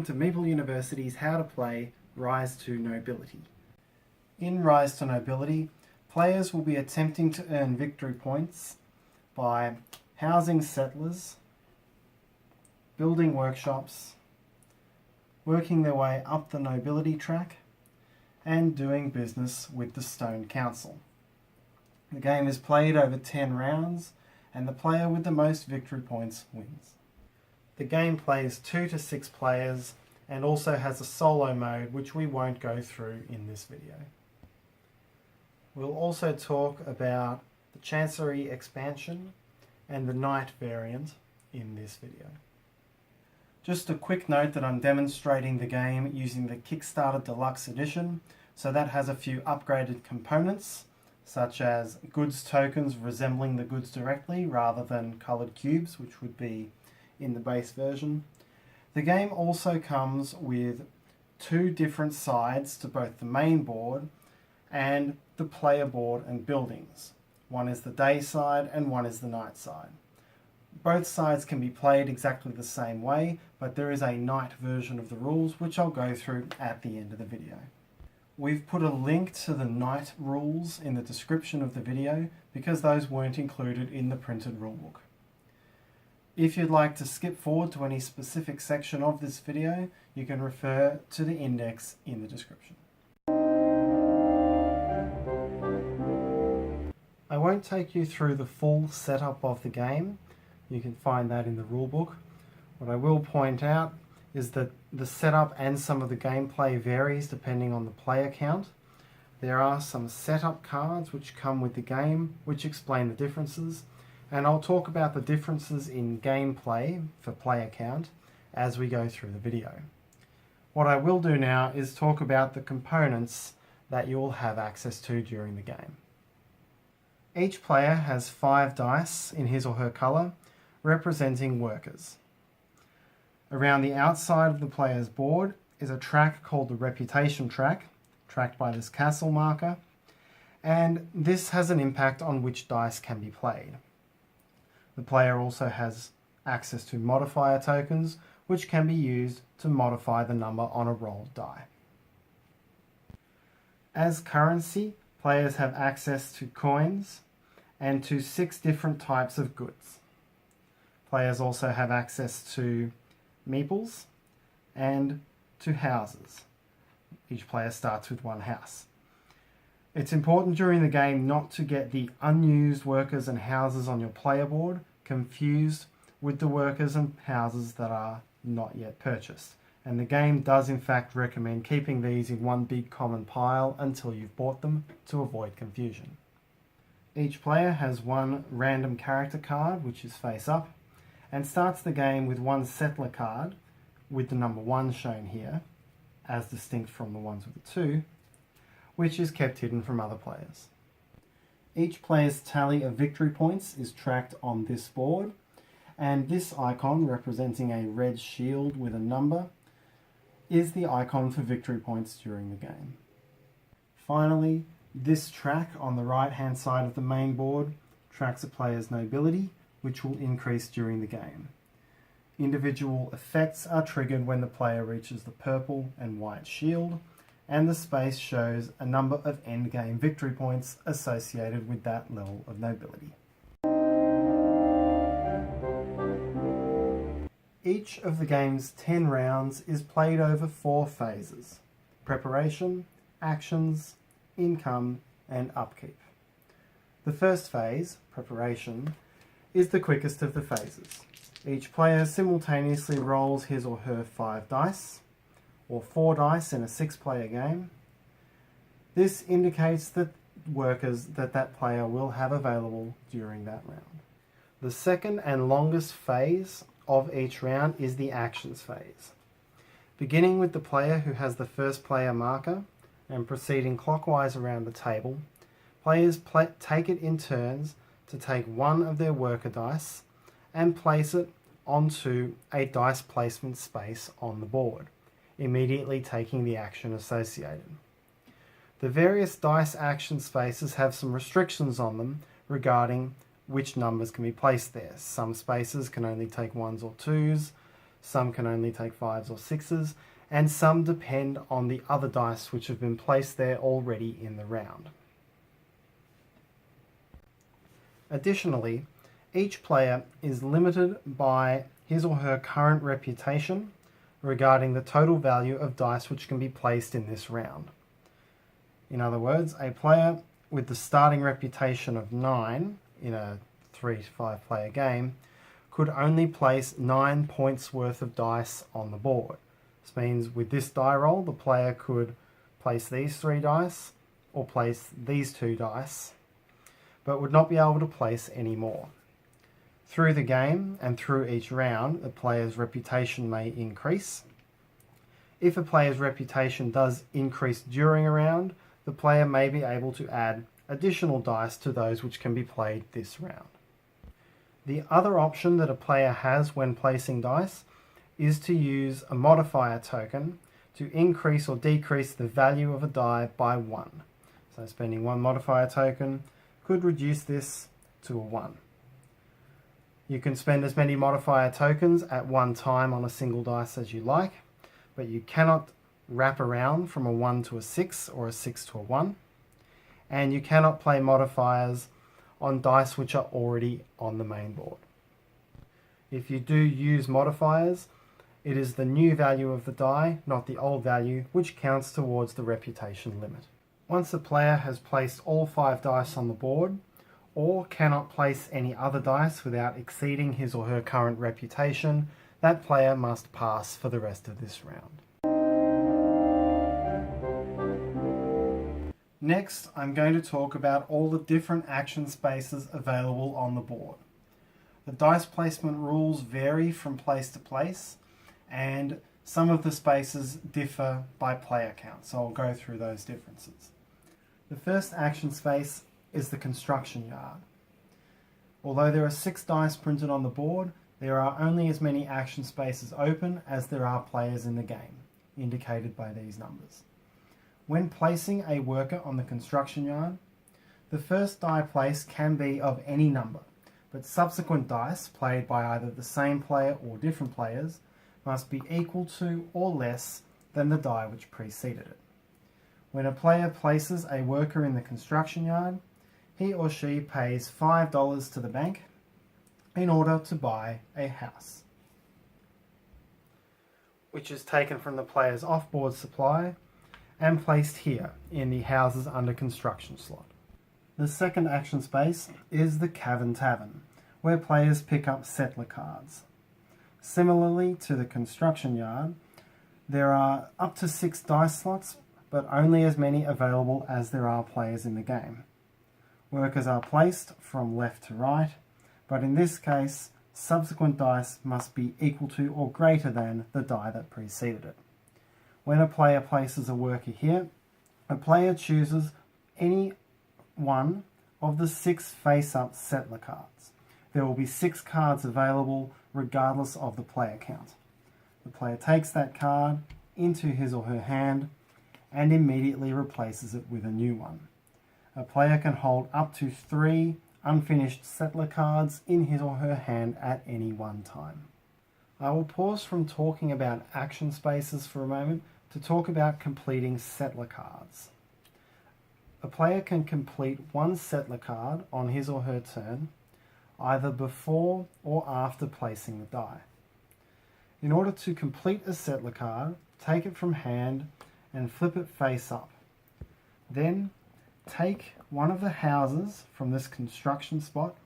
welcome to Meeple University's How to Play Rise to Nobility. In Rise to Nobility, players will be attempting to earn victory points by housing settlers, building workshops, working their way up the nobility track, and doing business with the Stone Council. The game is played over 10 rounds, and the player with the most victory points wins. The game plays 2 to 6 players and also has a solo mode which we won't go through in this video. We'll also talk about the Chancery expansion and the Knight variant in this video. Just a quick note that I'm demonstrating the game using the Kickstarter Deluxe Edition, so that has a few upgraded components such as goods tokens resembling the goods directly rather than coloured cubes, which would be in the base version. The game also comes with 2 different sides to both the main board and the player board and buildings. One is the day side and one is the night side. Both sides can be played exactly the same way, but there is a night version of the rules which I'll go through at the end of the video. We've put a link to the night rules in the description of the video because those weren't included in the printed rulebook. If you'd like to skip forward to any specific section of this video, you can refer to the index in the description. I won't take you through the full setup of the game. You can find that in the rulebook. What I will point out is that the setup and some of the gameplay varies depending on the player count. There are some setup cards which come with the game which explain the differences, and I'll talk about the differences in gameplay for player count as we go through the video. What I will do now is talk about the components that you will have access to during the game. Each player has 5 dice in his or her colour, representing workers. Around the outside of the player's board is a track called the Reputation track, tracked by this castle marker, and this has an impact on which dice can be played. The player also has access to modifier tokens, which can be used to modify the number on a rolled die. As currency, players have access to coins and to 6 different types of goods. Players also have access to meeples and to houses. Each player starts with 1 house. It's important during the game not to get the unused workers and houses on your player board confused with the workers and houses that are not yet purchased. And the game does in fact recommend keeping these in one big common pile until you've bought them to avoid confusion. Each player has 1 random character card, which is face up, and starts the game with 1 settler card with the number 1 shown here, as distinct from the ones with the 2, which is kept hidden from other players. Each player's tally of victory points is tracked on this board, and this icon representing a red shield with a number is the icon for victory points during the game. Finally, this track on the right hand side of the main board tracks a player's nobility, which will increase during the game. Individual effects are triggered when the player reaches the purple and white shield, and the space shows a number of endgame victory points associated with that level of nobility. Each of the game's 10 rounds is played over 4 phases: preparation, actions, income, and upkeep. The first phase, preparation, is the quickest of the phases. Each player simultaneously rolls his or her 5 dice, or 4 dice in a 6-player game. This indicates the workers that player will have available during that round. The second and longest phase of each round is the actions phase. Beginning with the player who has the first player marker and proceeding clockwise around the table, players take it in turns to take 1 of their worker dice and place it onto a dice placement space on the board, immediately taking the action associated. The various dice action spaces have some restrictions on them regarding which numbers can be placed there. Some spaces can only take 1s or 2s, some can only take 5s or 6s, and some depend on the other dice which have been placed there already in the round. Additionally, each player is limited by his or her current reputation regarding the total value of dice which can be placed in this round. In other words, a player with the starting reputation of 9 in a 3 to 5 player game could only place 9 points worth of dice on the board. This means with this die roll, the player could place these 3 dice or place these 2 dice, but would not be able to place any more. Through the game and through each round, the player's reputation may increase. If a player's reputation does increase during a round, the player may be able to add additional dice to those which can be played this round. The other option that a player has when placing dice is to use a modifier token to increase or decrease the value of a die by 1. So spending 1 modifier token could reduce this to a 1. You can spend as many modifier tokens at one time on a single dice as you like, but you cannot wrap around from a 1 to a 6 or a 6 to a 1, and you cannot play modifiers on dice which are already on the main board. If you do use modifiers, it is the new value of the die, not the old value, which counts towards the reputation limit. Once a player has placed all 5 dice on the board, or cannot place any other dice without exceeding his or her current reputation, that player must pass for the rest of this round. Next, I'm going to talk about all the different action spaces available on the board. The dice placement rules vary from place to place, and some of the spaces differ by player count, so I'll go through those differences. The first action space is the construction yard. Although there are 6 dice printed on the board, there are only as many action spaces open as there are players in the game, indicated by these numbers. When placing a worker on the construction yard, the first die placed can be of any number, but subsequent dice played by either the same player or different players must be equal to or less than the die which preceded it. When a player places a worker in the construction yard, he or she pays $5 to the bank in order to buy a house, which is taken from the player's off-board supply and placed here in the houses under construction slot. The second action space is the Cavern Tavern, where players pick up settler cards. Similarly to the construction yard, there are up to 6 dice slots, but only as many available as there are players in the game. Workers are placed from left to right, but in this case, subsequent dice must be equal to or greater than the die that preceded it. When a player places a worker here, a player chooses any one of the 6 face-up settler cards. There will be 6 cards available regardless of the player count. The player takes that card into his or her hand and immediately replaces it with a new one. A player can hold up to 3 unfinished settler cards in his or her hand at any one time. I will pause from talking about action spaces for a moment to talk about completing settler cards. A player can complete 1 settler card on his or her turn, either before or after placing the die. In order to complete a settler card, take it from hand and flip it face up. Then take one of the houses from this construction spot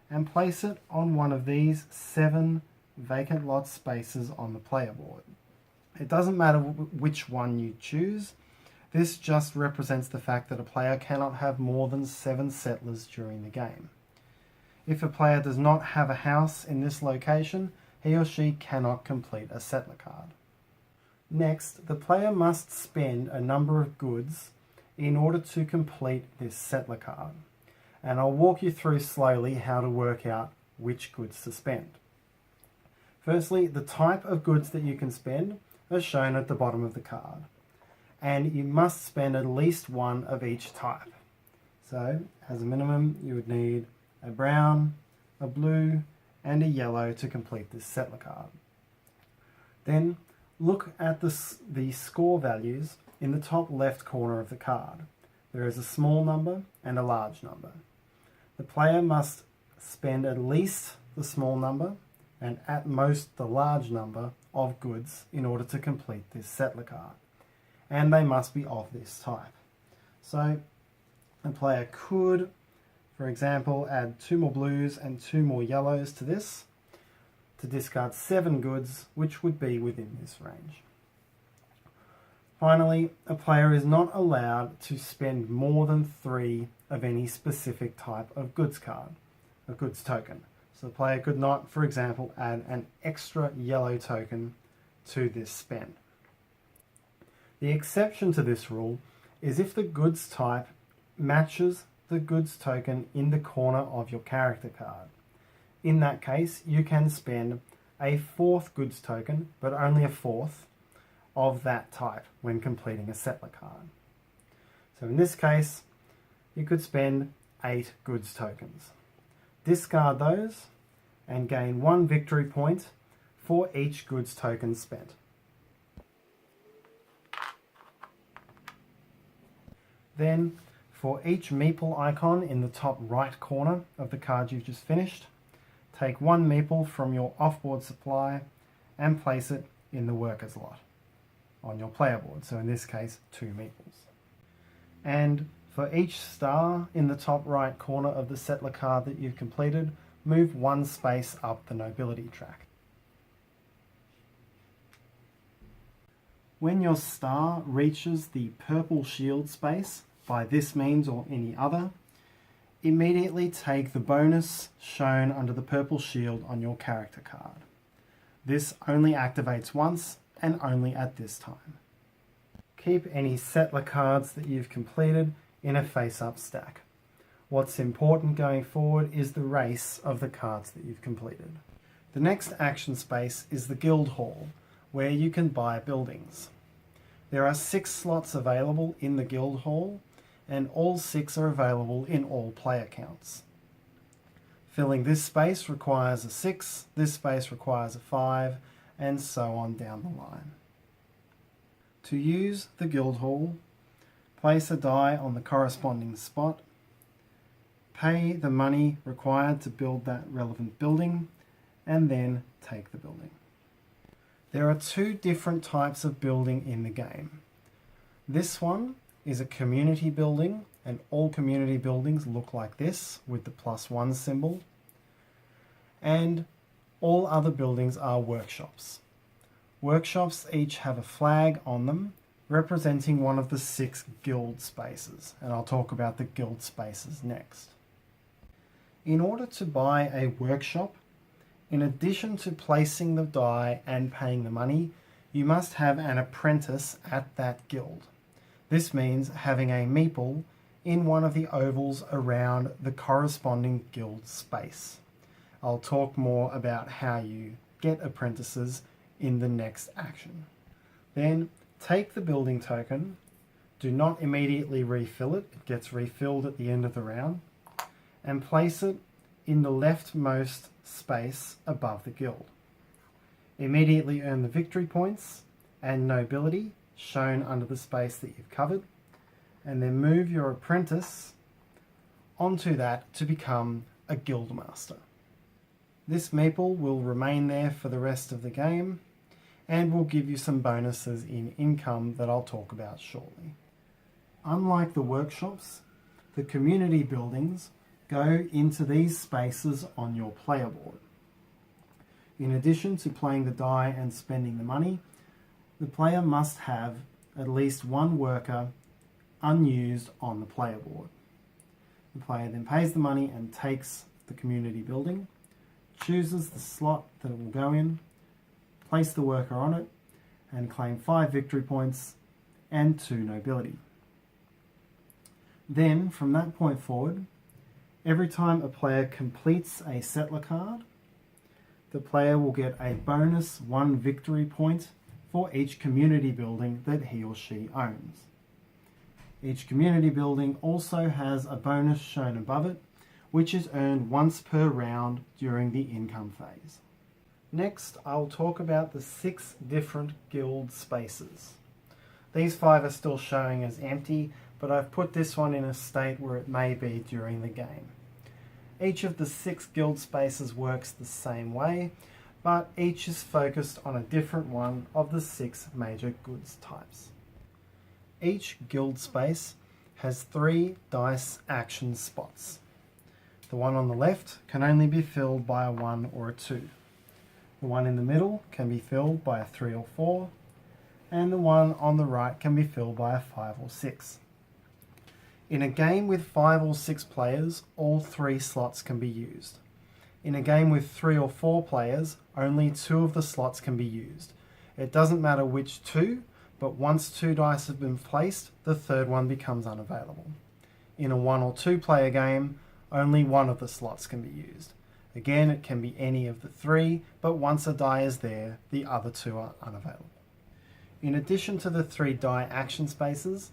and place it on one of these 7 vacant lot spaces on the player board. It doesn't matter which one you choose. This just represents the fact that a player cannot have more than 7 settlers during the game. If a player does not have a house in this location, he or she cannot complete a settler card. Next, the player must spend a number of goods in order to complete this settler card, and I'll walk you through slowly how to work out which goods to spend. Firstly, the type of goods that you can spend are shown at the bottom of the card, and you must spend at least 1 of each type. So, as a minimum, you would need a brown, a blue, and a yellow to complete this settler card. Then look at the score values in the top left corner of the card. There is a small number and a large number. The player must spend at least the small number and at most the large number of goods in order to complete this settler card. And they must be of this type. So the player could, for example, add 2 more blues and 2 more yellows to this to discard 7 goods, which would be within this range. Finally, a player is not allowed to spend more than 3 of any specific type of goods card, a goods token. So the player could not, for example, add an extra yellow token to this spend. The exception to this rule is if the goods type matches the goods token in the corner of your character card. In that case, you can spend a 4th goods token, but only a 4th of that type when completing a settler card. So in this case, you could spend 8 goods tokens. Discard those and gain 1 victory point for each goods token spent. Then, for each Meeple icon in the top right corner of the card you've just finished, take 1 Meeple from your offboard supply and place it in the workers lot on your player board. So in this case, 2 Meeples. And for each star in the top right corner of the settler card that you've completed, move 1 space up the nobility track. When your star reaches the purple shield space, by this means or any other, immediately take the bonus shown under the purple shield on your character card. This only activates once and only at this time. Keep any settler cards that you've completed in a face-up stack. What's important going forward is the race of the cards that you've completed. The next action space is the guild hall, where you can buy buildings. There are 6 slots available in the guild hall, and all 6 are available in all player counts. Filling this space requires a 6, this space requires a 5, and so on down the line. To use the guild hall, place a die on the corresponding spot, pay the money required to build that relevant building, and then take the building. There are 2 different types of building in the game. This one is a community building, and all community buildings look like this with the +1 symbol. And all other buildings are workshops. Workshops each have a flag on them representing one of the 6 guild spaces, and I'll talk about the guild spaces next. In order to buy a workshop, in addition to placing the die and paying the money, you must have an apprentice at that guild. This means having a Meeple in one of the ovals around the corresponding guild space. I'll talk more about how you get apprentices in the next action. Then take the building token, do not immediately refill it, it gets refilled at the end of the round, and place it in the leftmost space above the guild. Immediately earn the victory points and nobility shown under the space that you've covered, and then move your apprentice onto that to become a guildmaster. This Meeple will remain there for the rest of the game and will give you some bonuses in income that I'll talk about shortly. Unlike the workshops, the community buildings go into these spaces on your player board. In addition to playing the die and spending the money, the player must have at least 1 worker unused on the player board. The player then pays the money and takes the community building, chooses the slot that it will go in, place the worker on it, and claim 5 victory points and 2 nobility. Then, from that point forward, every time a player completes a settler card, the player will get a bonus 1 victory point for each community building that he or she owns. Each community building also has a bonus shown above it, which is earned once per round during the income phase. Next, I'll talk about the 6 different guild spaces. These 5 are still showing as empty, but I've put this one in a state where it may be during the game. Each of the 6 guild spaces works the same way, but each is focused on a different one of the 6 major goods types. Each guild space has 3 dice action spots. The one on the left can only be filled by a 1 or a 2. The one in the middle can be filled by a 3 or 4, and the one on the right can be filled by a 5 or 6. In a game with 5 or 6 players, all 3 slots can be used. In a game with 3 or 4 players, only 2 of the slots can be used. It doesn't matter which 2, but once 2 dice have been placed, the third one becomes unavailable. In a 1 or 2 player game, only 1 of the slots can be used. Again, it can be any of the 3, but once a die is there, the other 2 are unavailable. In addition to the 3 die action spaces,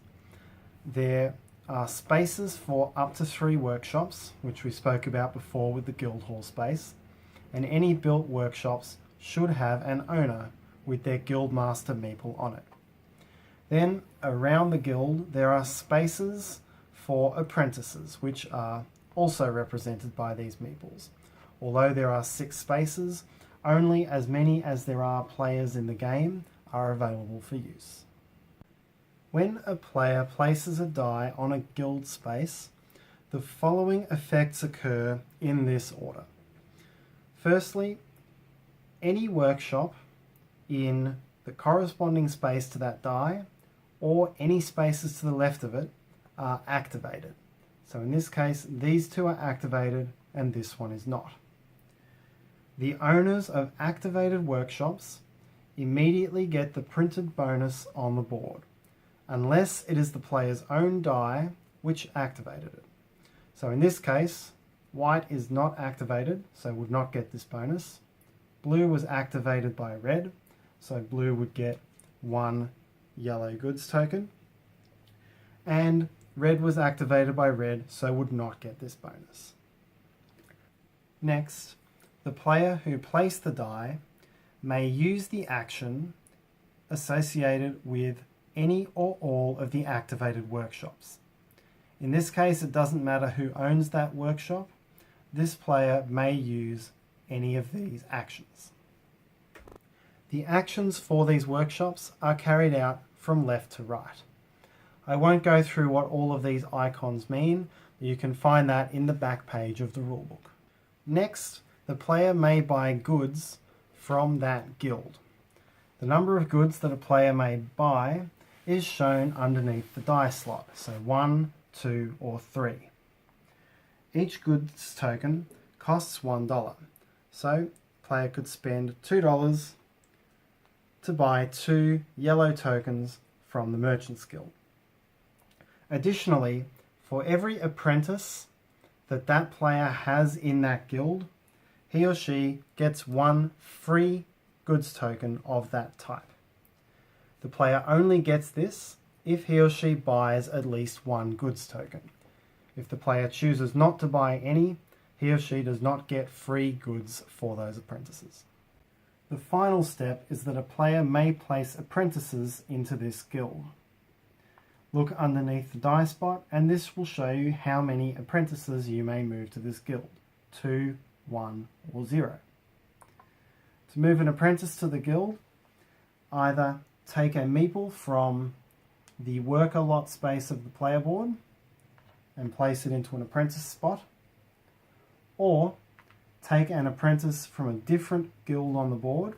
there are spaces for up to 3 workshops, which we spoke about before with the guild hall space, and any built workshops should have an owner with their guild master meeple on it. Then, around the guild, there are spaces for apprentices, which are also represented by these meeples. Although there are 6 spaces, only as many as there are players in the game are available for use. When a player places a die on a guild space, the following effects occur in this order. Firstly, any workshop in the corresponding space to that die, or any spaces to the left of it, are activated. So in this case, these 2 are activated and this one is not. The owners of activated workshops immediately get the printed bonus on the board, unless it is the player's own die which activated it. So in this case, white is not activated, so would not get this bonus. Blue was activated by red, so blue would get 1 yellow goods token. And red was activated by red, so would not get this bonus. Next, the player who placed the die may use the action associated with any or all of the activated workshops. In this case, it doesn't matter who owns that workshop. This player may use any of these actions. The actions for these workshops are carried out from left to right. I won't go through what all of these icons mean. You can find that in the back page of the rulebook. Next, the player may buy goods from that guild. The number of goods that a player may buy is shown underneath the die slot, so 1, 2, or 3. Each goods token costs $1, so the player could spend $2 to buy 2 yellow tokens from the Merchant's Guild. Additionally, for every apprentice that player has in that guild, he or she gets 1 free goods token of that type. The player only gets this if he or she buys at least 1 goods token. If the player chooses not to buy any, he or she does not get free goods for those apprentices. The final step is that a player may place apprentices into this guild. Look underneath the die spot and this will show you how many apprentices you may move to this guild. 2, 1, or 0. To move an apprentice to the guild, either take a meeple from the worker lot space of the player board and place it into an apprentice spot, or take an apprentice from a different guild on the board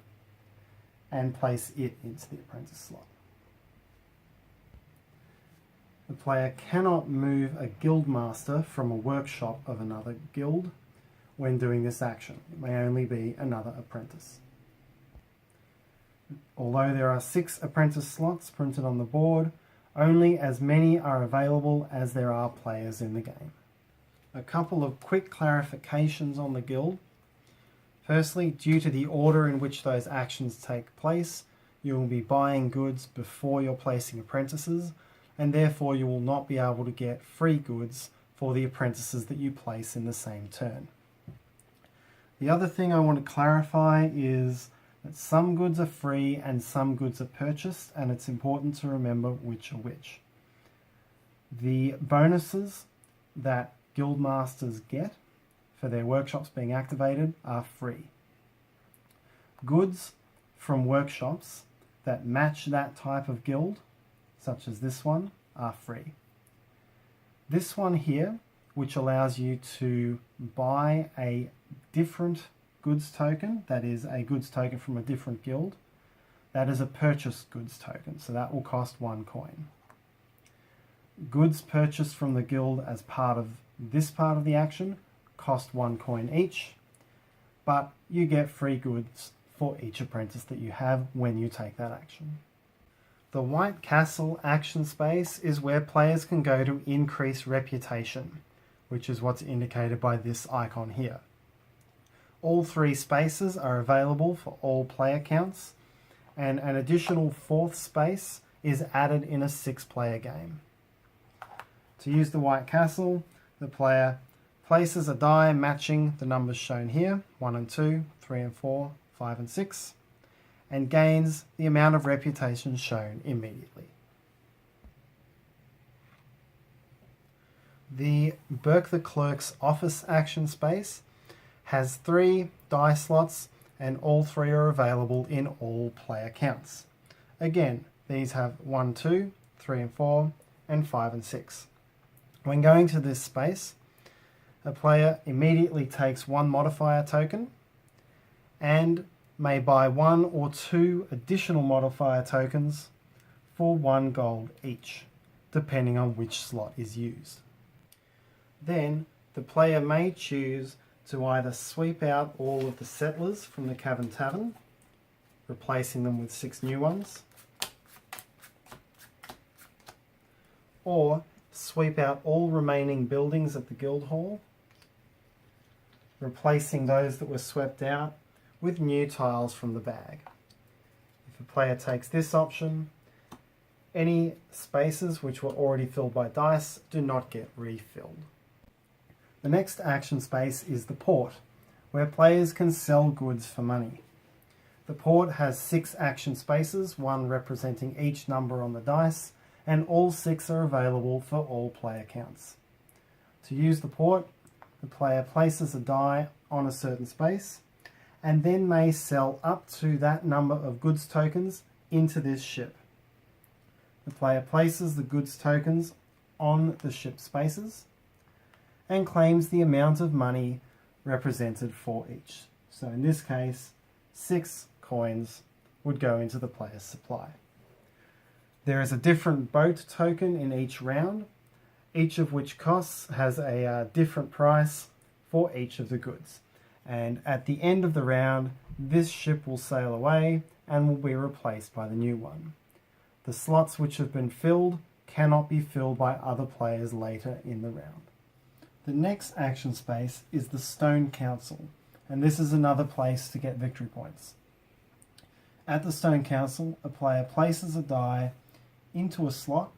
and place it into the apprentice slot. The player cannot move a guild master from a workshop of another guild when doing this action. It may only be another apprentice. Although there are 6 apprentice slots printed on the board, only as many are available as there are players in the game. A couple of quick clarifications on the guild. Firstly, due to the order in which those actions take place, you will be buying goods before you're placing apprentices, and therefore you will not be able to get free goods for the apprentices that you place in the same turn. The other thing I want to clarify is that some goods are free and some goods are purchased, and it's important to remember which are which. The bonuses that guildmasters get for their workshops being activated are free. Goods from workshops that match that type of guild, such as this one, are free. This one here, which allows you to buy a different goods token, that is a goods token from a different guild, that is a purchased goods token, so that will cost 1 coin. Goods purchased from the guild as part of this part of the action cost 1 coin each, but you get free goods for each apprentice that you have when you take that action. The White Castle action space is where players can go to increase reputation, which is what's indicated by this icon here. All 3 spaces are available for all player counts, and an additional 4th space is added in a 6-player game. To use the White Castle, the player places a die matching the numbers shown here, 1 and 2, 3 and 4, 5 and 6, and gains the amount of reputation shown immediately. The Berk the Clerk's office action space has 3 die slots, and all 3 are available in all player counts. Again, these have 1, 2, 3 and 4, and 5 and 6. When going to this space, a player immediately takes 1 modifier token and may buy 1 or 2 additional modifier tokens for 1 gold each, depending on which slot is used. Then the player may choose to either sweep out all of the settlers from the Cavern Tavern, replacing them with 6 new ones, or sweep out all remaining buildings at the guild hall, replacing those that were swept out with new tiles from the bag. If a player takes this option, any spaces which were already filled by dice do not get refilled. The next action space is the port, where players can sell goods for money. The port has 6 action spaces, 1 representing each number on the dice, and all 6 are available for all player counts. To use the port, the player places a die on a certain space, and then may sell up to that number of goods tokens into this ship. The player places the goods tokens on the ship spaces and claims the amount of money represented for each. So in this case, 6 coins would go into the player's supply. There is a different boat token in each round, each of which has a different price for each of the goods. And at the end of the round, this ship will sail away and will be replaced by the new one. The slots which have been filled cannot be filled by other players later in the round. The next action space is the Stone Council, and this is another place to get victory points. At the Stone Council, a player places a die into a slot,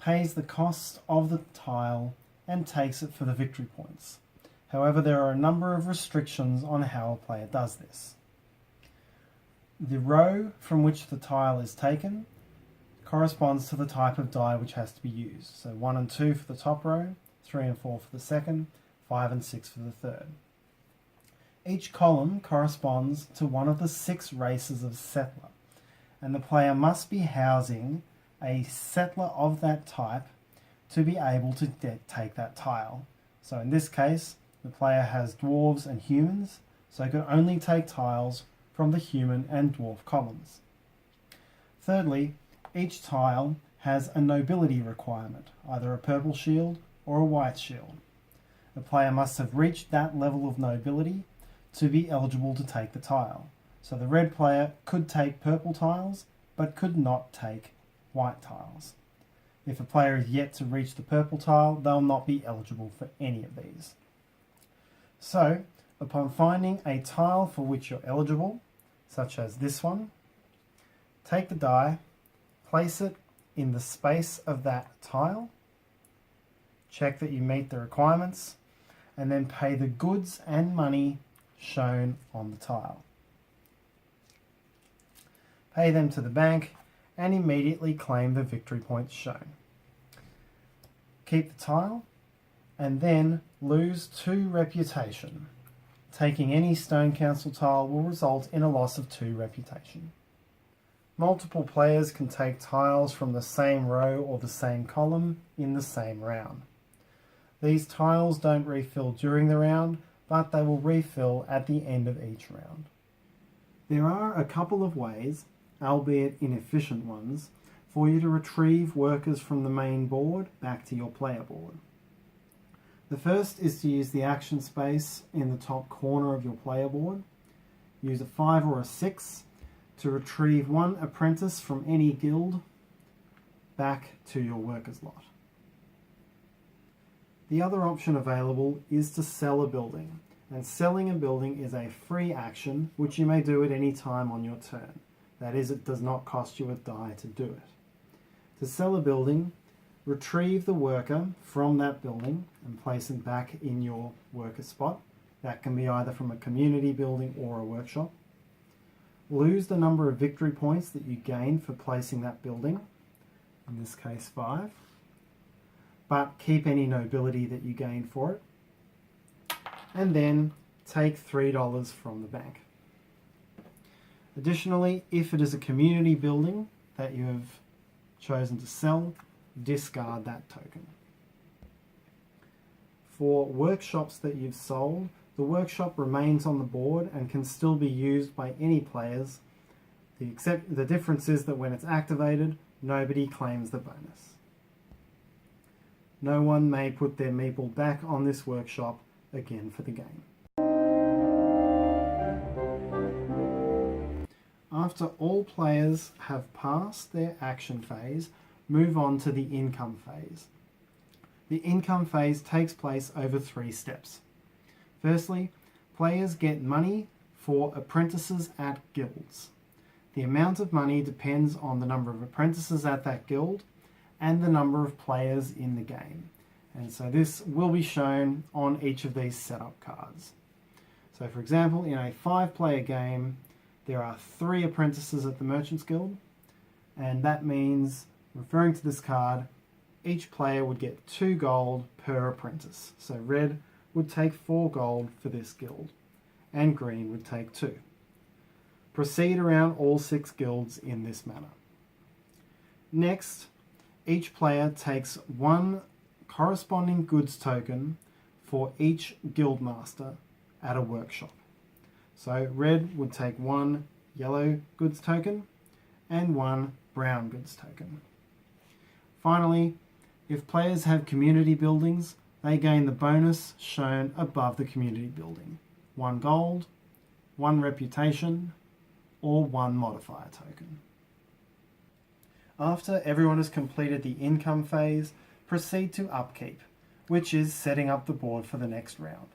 pays the cost of the tile, and takes it for the victory points. However, there are a number of restrictions on how a player does this. The row from which the tile is taken corresponds to the type of die which has to be used. So 1 and 2 for the top row, 3 and 4 for the second, 5 and 6 for the third. Each column corresponds to one of the 6 races of settler, and the player must be housing a settler of that type to be able to take that tile. So in this case, the player has dwarves and humans, so it can only take tiles from the human and dwarf columns. Thirdly, each tile has a nobility requirement, either a purple shield or a white shield. The player must have reached that level of nobility to be eligible to take the tile. So the red player could take purple tiles, but could not take white tiles. If a player is yet to reach the purple tile, they'll not be eligible for any of these. So, upon finding a tile for which you're eligible, such as this one, take the die, place it in the space of that tile, check that you meet the requirements, and then pay the goods and money shown on the tile. Pay them to the bank and immediately claim the victory points shown. Keep the tile and then lose 2 reputation. Taking any Stone Council tile will result in a loss of 2 reputation. Multiple players can take tiles from the same row or the same column in the same round. These tiles don't refill during the round, but they will refill at the end of each round. There are a couple of ways, albeit inefficient ones, for you to retrieve workers from the main board back to your player board. The first is to use the action space in the top corner of your player board. Use a 5 or a 6 to retrieve 1 apprentice from any guild back to your workers lot. The other option available is to sell a building, and selling a building is a free action which you may do at any time on your turn. That is, it does not cost you a die to do it. To sell a building, retrieve the worker from that building and place him back in your worker spot. That can be either from a community building or a workshop. Lose the number of victory points that you gain for placing that building, in this case 5, but keep any nobility that you gain for it, and then take $3 from the bank. Additionally, if it is a community building that you have chosen to sell, discard that token. For workshops that you've sold, the workshop remains on the board and can still be used by any players. The difference is that when it's activated, nobody claims the bonus. No one may put their meeple back on this workshop again for the game. After all players have passed their action phase, move on to the income phase. The income phase takes place over 3 steps. Firstly, players get money for apprentices at guilds. The amount of money depends on the number of apprentices at that guild and the number of players in the game. And so this will be shown on each of these setup cards. So for example, in a 5-player game, there are 3 apprentices at the Merchants Guild, and that means, referring to this card, each player would get 2 gold per apprentice. So red would take 4 gold for this guild, and green would take 2. Proceed around all 6 guilds in this manner. Next, each player takes 1 corresponding goods token for each guildmaster at a workshop. So red would take 1 yellow goods token and 1 brown goods token. Finally, if players have community buildings, they gain the bonus shown above the community building: 1 gold, 1 reputation, or 1 modifier token. After everyone has completed the income phase, proceed to upkeep, which is setting up the board for the next round.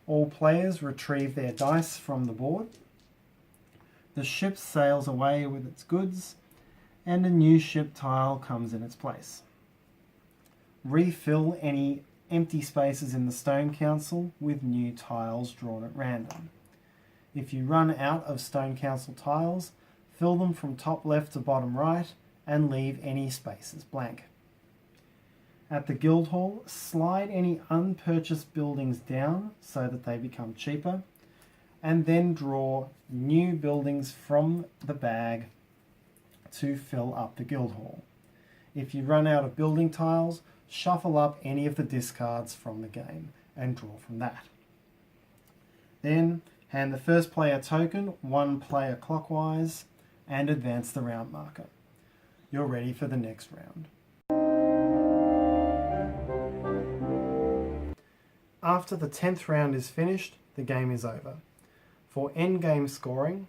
All players retrieve their dice from the board. The ship sails away with its goods, and a new ship tile comes in its place. Refill any empty spaces in the Stone Council with new tiles drawn at random. If you run out of Stone Council tiles, fill them from top left to bottom right and leave any spaces blank. At the guild hall, slide any unpurchased buildings down so that they become cheaper, and then draw new buildings from the bag to fill up the guild hall. If you run out of building tiles, shuffle up any of the discards from the game and draw from that. Then hand the first player token 1 player clockwise and advance the round marker. You're ready for the next round. After the 10th round is finished, the game is over. For endgame scoring,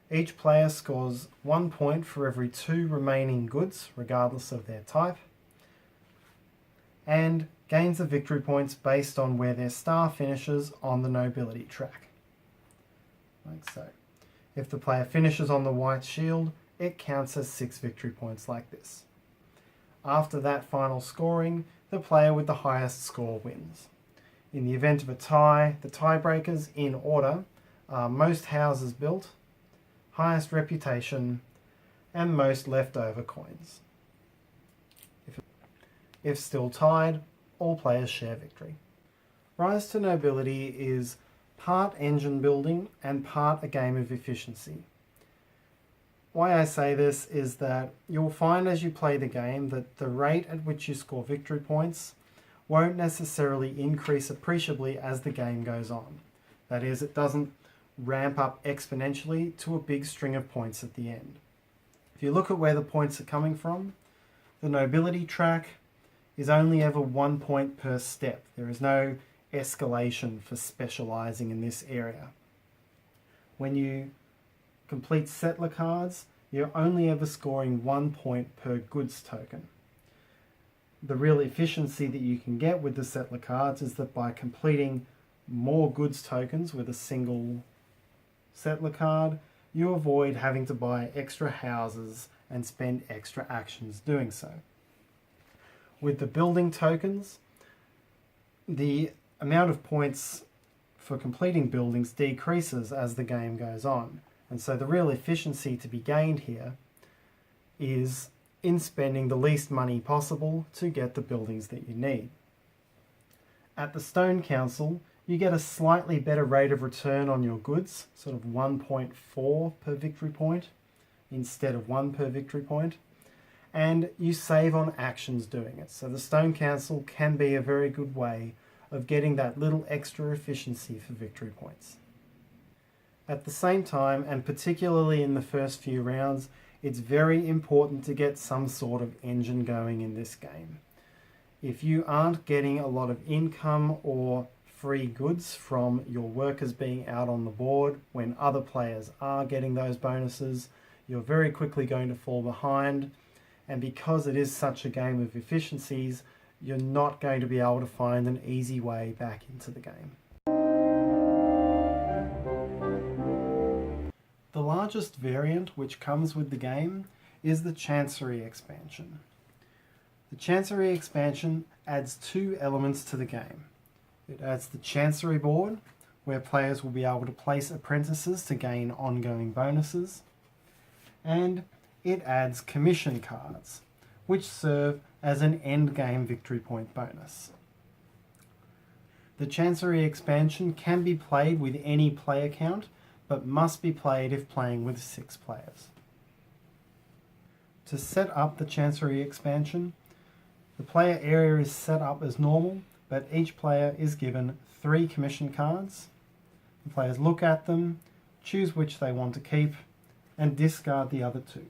each player scores 1 point for every 2 remaining goods, regardless of their type, and gains the victory points based on where their star finishes on the nobility track. Like so. If the player finishes on the white shield, it counts as 6 victory points like this. After that final scoring, the player with the highest score wins. In the event of a tie, the tiebreakers in order are most houses built, highest reputation, and most leftover coins. If still tied, all players share victory. Rise to Nobility is part engine building and part a game of efficiency. Why I say this is that you'll find as you play the game that the rate at which you score victory points won't necessarily increase appreciably as the game goes on. That is, it doesn't ramp up exponentially to a big string of points at the end. If you look at where the points are coming from, the Nobility track is only ever 1 point per step. There is no escalation for specialising in this area. When you complete settler cards, you're only ever scoring 1 point per goods token. The real efficiency that you can get with the settler cards is that by completing more goods tokens with a single settler card, you avoid having to buy extra houses and spend extra actions doing so. With the building tokens, the amount of points for completing buildings decreases as the game goes on. And so the real efficiency to be gained here is in spending the least money possible to get the buildings that you need. At the Stone Council, you get a slightly better rate of return on your goods, sort of 1.4 per victory point instead of 1 per victory point, and you save on actions doing it. So the Stone Council can be a very good way of getting that little extra efficiency for victory points. At the same time, and particularly in the first few rounds, it's very important to get some sort of engine going in this game. If you aren't getting a lot of income or free goods from your workers being out on the board when other players are getting those bonuses, you're very quickly going to fall behind. And because it is such a game of efficiencies, you're not going to be able to find an easy way back into the game. The largest variant which comes with the game is the Chancery expansion. The Chancery expansion adds 2 elements to the game. It adds the Chancery board, where players will be able to place apprentices to gain ongoing bonuses, and it adds commission cards, which serve as an endgame victory point bonus. The Chancery expansion can be played with any player count, but must be played if playing with 6 players. To set up the Chancery expansion, the player area is set up as normal, but each player is given 3 commission cards. The players look at them, choose which they want to keep, and discard the other 2.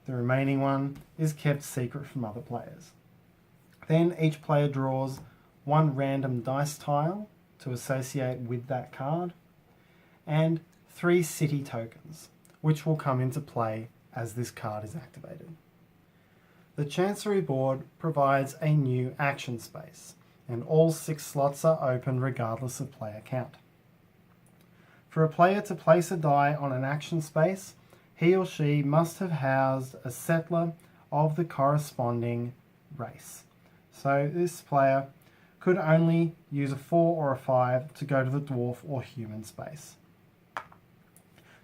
The remaining one is kept secret from other players. Then each player draws 1 random dice tile to associate with that card, and 3 city tokens, which will come into play as this card is activated. The Chancery board provides a new action space, and all 6 slots are open regardless of player count. For a player to place a die on an action space, he or she must have housed a settler of the corresponding race. So this player could only use a 4 or a 5 to go to the dwarf or human space.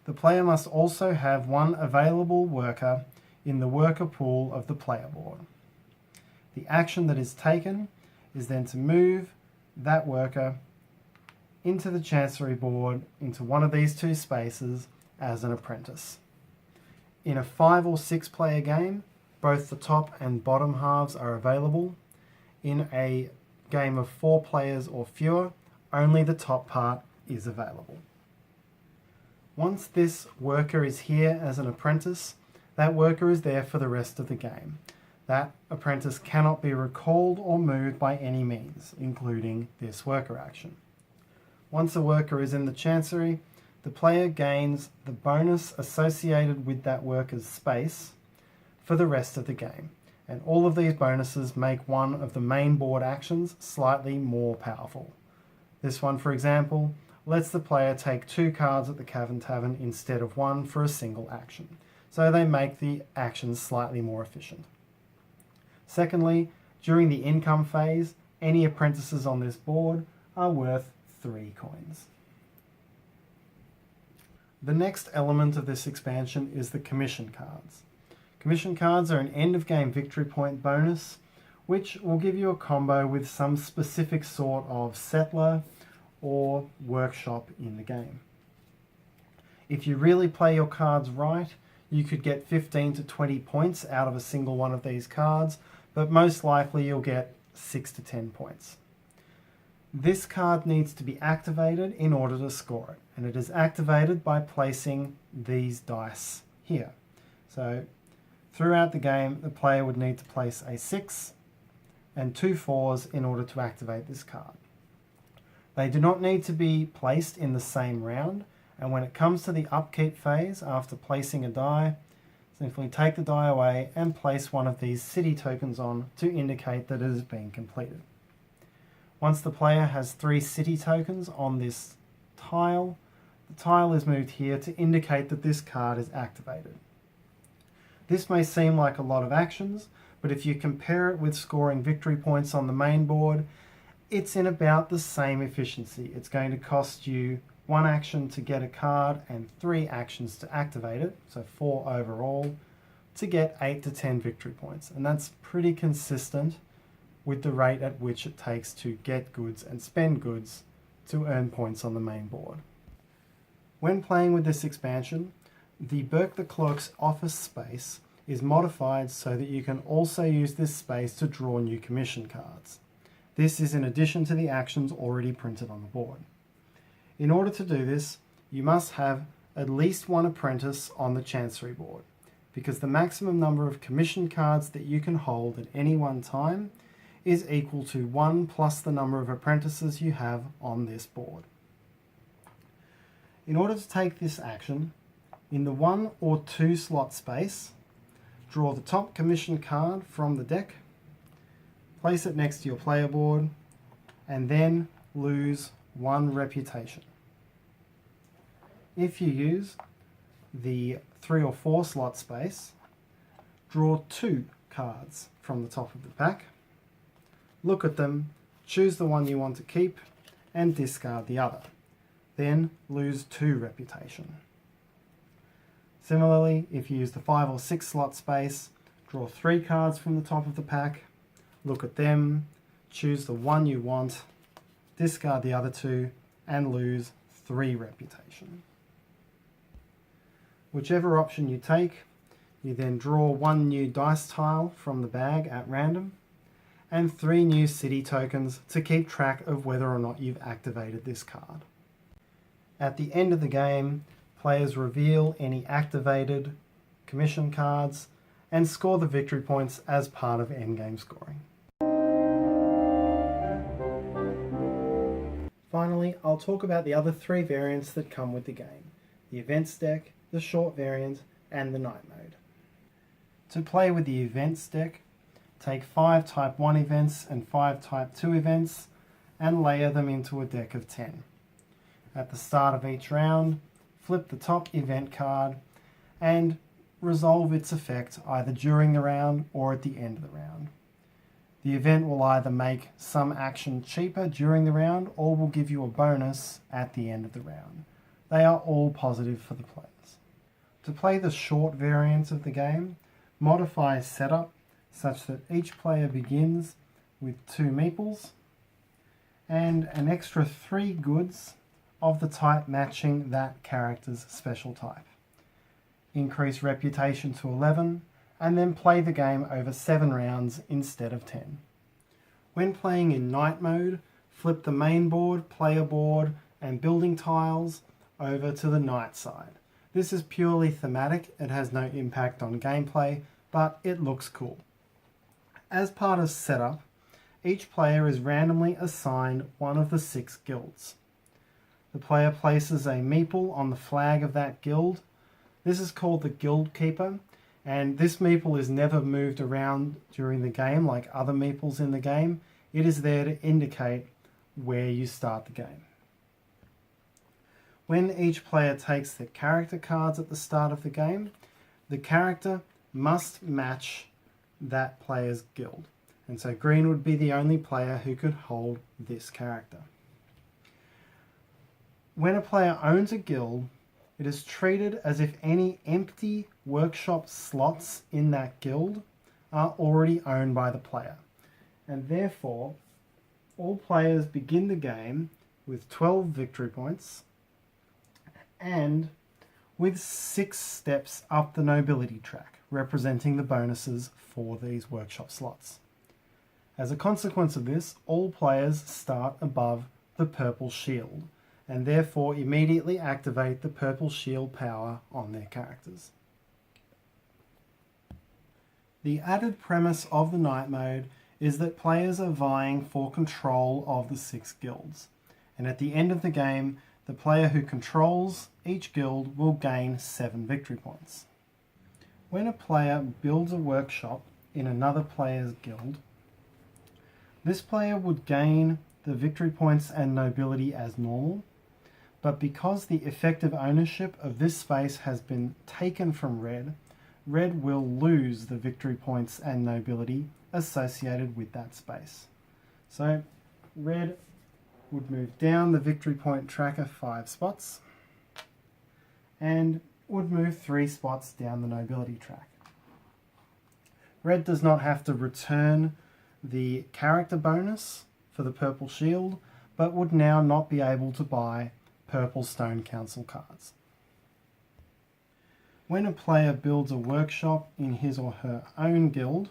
The player must also have 1 available worker in the worker pool of the player board. The action that is taken is then to move that worker into the Chancery board into one of these 2 spaces as an apprentice. In a 5 or 6 player game, both the top and bottom halves are available. In a game of 4 players or fewer, only the top part is available. Once this worker is here as an apprentice, that worker is there for the rest of the game. That apprentice cannot be recalled or moved by any means, including this worker action. Once a worker is in the Chancery, the player gains the bonus associated with that worker's space for the rest of the game, and all of these bonuses make one of the main board actions slightly more powerful. This one, for example, lets the player take 2 cards at the Cavern Tavern instead of 1 for a single action, so they make the actions slightly more efficient. Secondly, during the income phase, any apprentices on this board are worth 3 coins. The next element of this expansion is the commission cards. Commission cards are an end of game victory point bonus, which will give you a combo with some specific sort of settler or workshop in the game. If you really play your cards right, you could get 15 to 20 points out of a single one of these cards, but most likely you'll get 6 to 10 points. This card needs to be activated in order to score it, and it is activated by placing these dice here. So throughout the game, the player would need to place a 6 and 2 4s in order to activate this card. They do not need to be placed in the same round, and when it comes to the upkeep phase, after placing a die, simply take the die away and place one of these city tokens on to indicate that it has been completed. Once the player has 3 city tokens on this tile, the tile is moved here to indicate that this card is activated. This may seem like a lot of actions, but if you compare it with scoring victory points on the main board, it's in about the same efficiency. It's going to cost you 1 action to get a card and 3 actions to activate it, so 4 overall, to get 8 to 10 victory points. And that's pretty consistent with the rate at which it takes to get goods and spend goods to earn points on the main board. When playing with this expansion, the Berk the Clerk's office space is modified so that you can also use this space to draw new commission cards. This is in addition to the actions already printed on the board. In order to do this, you must have at least 1 apprentice on the Chancery board, because the maximum number of commission cards that you can hold at any one time is equal to 1 plus the number of apprentices you have on this board. In order to take this action, in the 1 or 2 slot space, draw the top commission card from the deck, place it next to your player board, and then lose 1 reputation. If you use the 3 or 4 slot space, draw 2 cards from the top of the pack, look at them, choose the one you want to keep, and discard the other. Then lose 2 reputation. Similarly, if you use the 5 or 6 slot space, draw 3 cards from the top of the pack, look at them, choose the one you want, discard the other 2, and lose 3 reputation. Whichever option you take, you then draw 1 new dice tile from the bag at random, and 3 new city tokens to keep track of whether or not you've activated this card. At the end of the game, players reveal any activated commission cards and score the victory points as part of endgame scoring. Finally, I'll talk about the other 3 variants that come with the game: the events deck, the short variant, and the night mode. To play with the events deck, take 5 Type 1 events and 5 Type 2 events and layer them into a deck of 10. At the start of each round, flip the top event card and resolve its effect either during the round or at the end of the round. The event will either make some action cheaper during the round or will give you a bonus at the end of the round. They are all positive for the players. To play the short variant of the game, modify setup such that each player begins with 2 meeples and an extra 3 goods of the type matching that character's special type. Increase reputation to 11 and then play the game over 7 rounds instead of 10. When playing in night mode, flip the main board, player board and building tiles over to the night side. This is purely thematic, it has no impact on gameplay, but it looks cool. As part of setup, each player is randomly assigned one of the 6 guilds. The player places a meeple on the flag of that guild. This is called the guild keeper, and this meeple is never moved around during the game like other meeples in the game. It is there to indicate where you start the game. When each player takes their character cards at the start of the game, the character must match that player's guild. And so green would be the only player who could hold this character. When a player owns a guild, it is treated as if any empty workshop slots in that guild are already owned by the player. And therefore, all players begin the game with 12 victory points and with 6 steps up the nobility track, representing the bonuses for these workshop slots. As a consequence of this, all players start above the purple shield, and therefore immediately activate the purple shield power on their characters. The added premise of the night mode is that players are vying for control of the 6 guilds, and at the end of the game, the player who controls each guild will gain 7 victory points. When a player builds a workshop in another player's guild, this player would gain the victory points and nobility as normal, but because the effective ownership of this space has been taken from Red, Red will lose the victory points and nobility associated with that space. So Red would move down the victory point tracker 5 spots and would move 3 spots down the nobility track. Red does not have to return the character bonus for the purple shield, but would now not be able to buy purple Stone Council cards. When a player builds a workshop in his or her own guild,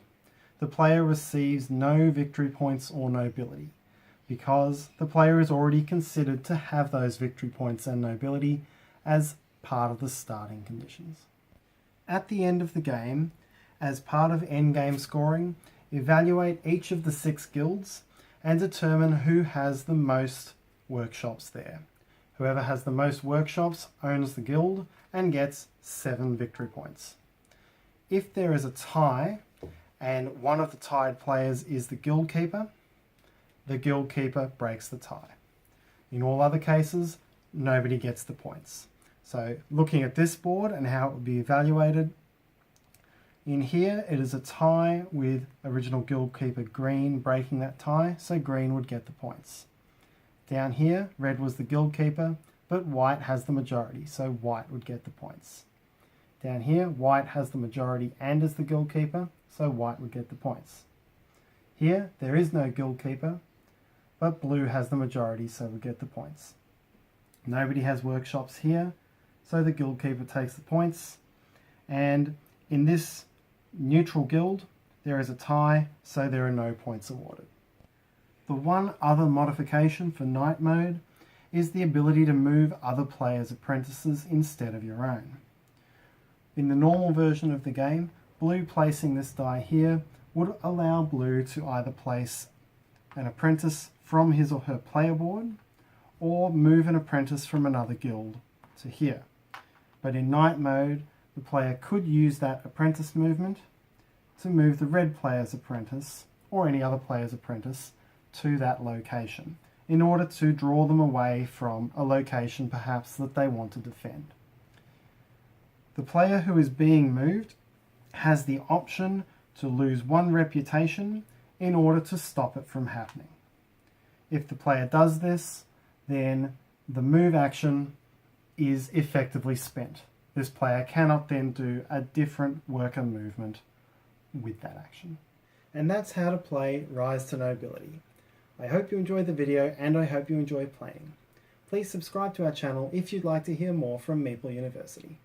the player receives no victory points or nobility, because the player is already considered to have those victory points and nobility as part of the starting conditions. At the end of the game, as part of endgame scoring, evaluate each of the 6 guilds and determine who has the most workshops there. Whoever has the most workshops owns the guild and gets 7 victory points. If there is a tie and one of the tied players is the guild keeper breaks the tie. In all other cases, nobody gets the points. So looking at this board and how it would be evaluated, in here it is a tie with original guild keeper green breaking that tie, so green would get the points. Down here, red was the guild keeper, but white has the majority, so white would get the points. Down here, white has the majority and is the guild keeper, so white would get the points. Here, there is no guild keeper, but blue has the majority, so we get the points. Nobody has workshops here, so the guild keeper takes the points. And in this neutral guild, there is a tie, so there are no points awarded. The one other modification for night mode is the ability to move other players' apprentices instead of your own. In the normal version of the game, blue placing this die here would allow blue to either place an apprentice from his or her player board or move an apprentice from another guild to here. But in night mode, the player could use that apprentice movement to move the red player's apprentice or any other player's apprentice to that location in order to draw them away from a location perhaps that they want to defend. The player who is being moved has the option to lose 1 reputation in order to stop it from happening. If the player does this, then the move action is effectively spent. This player cannot then do a different worker movement with that action. And that's how to play Rise to Nobility. I hope you enjoyed the video and I hope you enjoy playing. Please subscribe to our channel if you'd like to hear more from Meeple University.